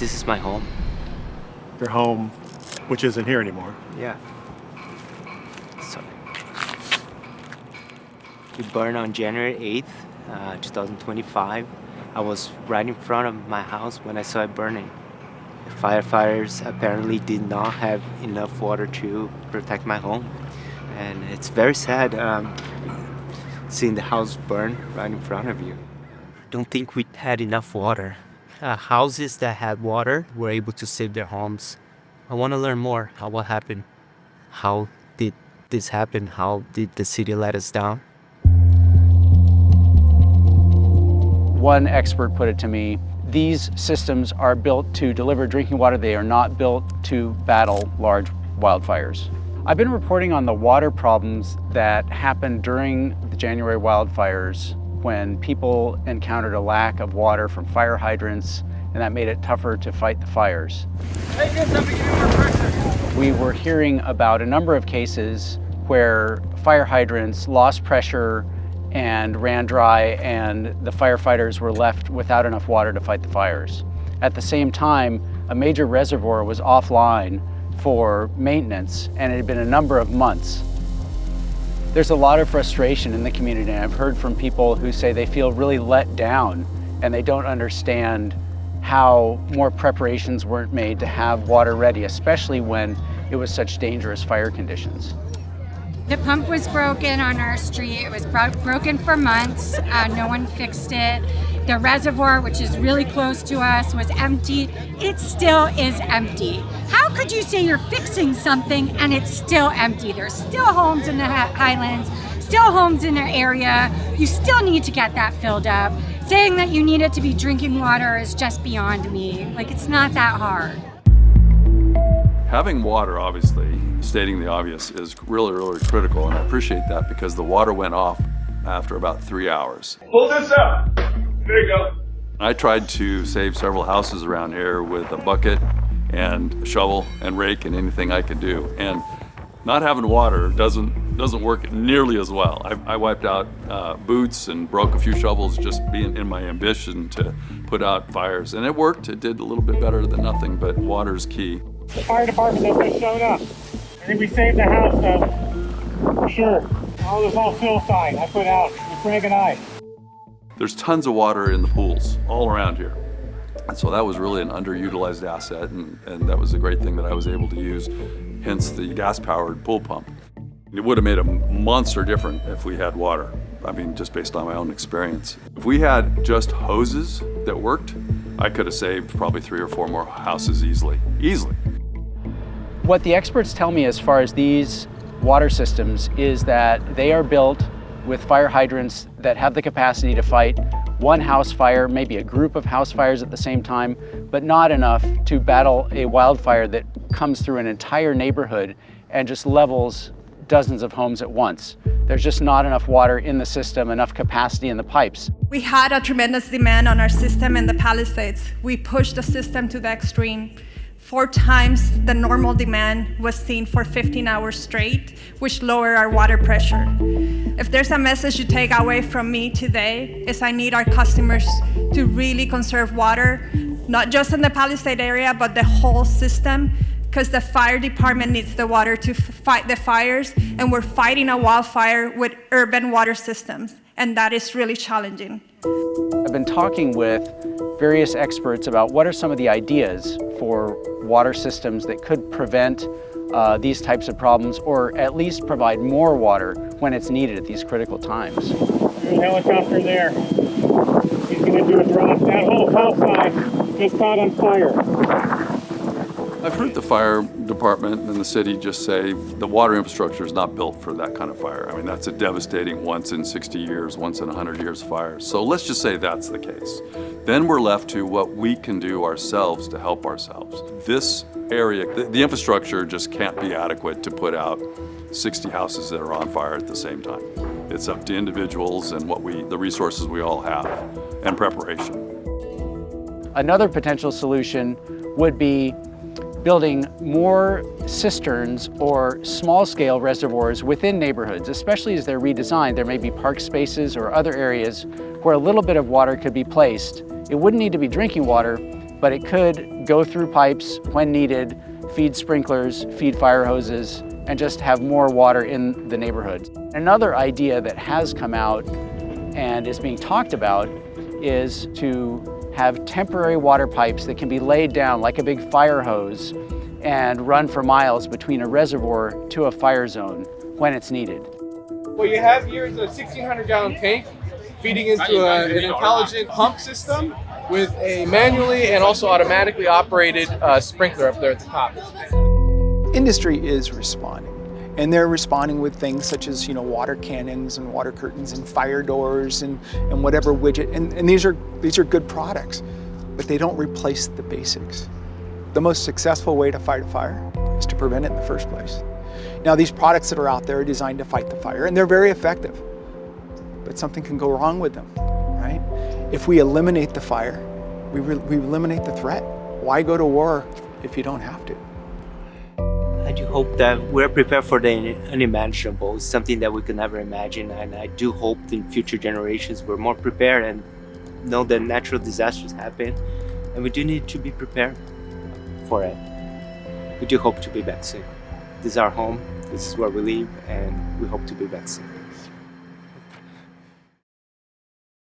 This is my home. Your home, which isn't here anymore. Yeah. So, it burned on January 8th, 2025. I was right in front of my house when I saw it burning. The firefighters apparently did not have enough water to protect my home. And it's very sad seeing the house burn right in front of you. Don't think we had enough water. Houses that had water were able to save their homes. I want to learn more about what happened. How did this happen? How did the city let us down? One expert put it to me, these systems are built to deliver drinking water. They are not built to battle large wildfires. I've been reporting on the water problems that happened during the January wildfires when people encountered a lack of water from fire hydrants, and that made it tougher to fight the fires. We were hearing about a number of cases where fire hydrants lost pressure and ran dry, and the firefighters were left without enough water to fight the fires. At the same time, a major reservoir was offline for maintenance, and it had been a number of months. There's a lot of frustration in the community, and I've heard from people who say they feel really let down and they don't understand how more preparations weren't made to have water ready, especially when it was such dangerous fire conditions. The pump was broken on our street. It was broken for months. No one fixed it. The reservoir, which is really close to us, was empty. It still is empty. How could you say you're fixing something and it's still empty? There's still homes in the Highlands, still homes in the area. You still need to get that filled up. Saying that you need it to be drinking water is just beyond me. Like, it's not that hard. Having water, obviously, stating the obvious, is really, really critical, and I appreciate that because the water went off after about 3 hours. Pull this up. There you go. I tried to save several houses around here with a bucket and a shovel and rake and anything I could do. And not having water doesn't work nearly as well. I wiped out boots and broke a few shovels just being in my ambition to put out fires. And it worked. It did a little bit better than nothing, but water's key. The fire department hasn't shown up. I think we saved the house, though. For sure. All this whole fill sign I put out with Greg and I. There's tons of water in the pools all around here. And so that was really an underutilized asset, and that was a great thing that I was able to use, hence the gas-powered pool pump. It would have made a monster difference if we had water. I mean, just based on my own experience. If we had just hoses that worked, I could have saved probably 3 or 4 more houses easily. What the experts tell me as far as these water systems is that they are built with fire hydrants that have the capacity to fight one house fire, maybe a group of house fires at the same time, but not enough to battle a wildfire that comes through an entire neighborhood and just levels dozens of homes at once. There's just not enough water in the system, enough capacity in the pipes. We had a tremendous demand on our system in the Palisades. We pushed the system to the extreme. 4 times the normal demand was seen for 15 hours straight, which lowered our water pressure. If there's a message you take away from me today, is I need our customers to really conserve water, not just in the Palisade area, but the whole system, because the fire department needs the water to fight the fires, and we're fighting a wildfire with urban water systems, and that is really challenging. I've been talking with various experts about what are some of the ideas for water systems that could prevent these types of problems, or at least provide more water when it's needed at these critical times. There's a helicopter there. He's going to do a drop. That whole hillside just caught on fire. I've heard the fire department and the city just say the water infrastructure is not built for that kind of fire. I mean, that's a devastating once in 60 years, once in 100 years fire. So let's just say that's the case. Then we're left to what we can do ourselves to help ourselves. This area, the infrastructure just can't be adequate to put out 60 houses that are on fire at the same time. It's up to individuals and the resources we all have and preparation. Another potential solution would be building more cisterns or small-scale reservoirs within neighborhoods, especially as they're redesigned. There may be park spaces or other areas where a little bit of water could be placed. It wouldn't need to be drinking water, but it could go through pipes when needed, feed sprinklers, feed fire hoses, and just have more water in the neighborhood. Another idea that has come out and is being talked about is to have temporary water pipes that can be laid down like a big fire hose and run for miles between a reservoir to a fire zone when it's needed. What you have here is a 1,600-gallon tank feeding into an intelligent pump system with a manually and also automatically operated sprinkler up there at the top. Industry is responding, and they're responding with things such as water cannons and water curtains and fire doors and whatever widget, and these are good products, but they don't replace the basics. The most successful way to fight a fire is to prevent it in the first place. Now, these products that are out there are designed to fight the fire, and they're very effective, but something can go wrong with them, right? If we eliminate the fire, we eliminate the threat. Why go to war if you don't have to? I do hope that we're prepared for the unimaginable. It's something that we could never imagine, and I do hope in future generations we're more prepared and know that natural disasters happen, and we do need to be prepared for it. We do hope to be back soon. This is our home, this is where we live, and we hope to be back soon.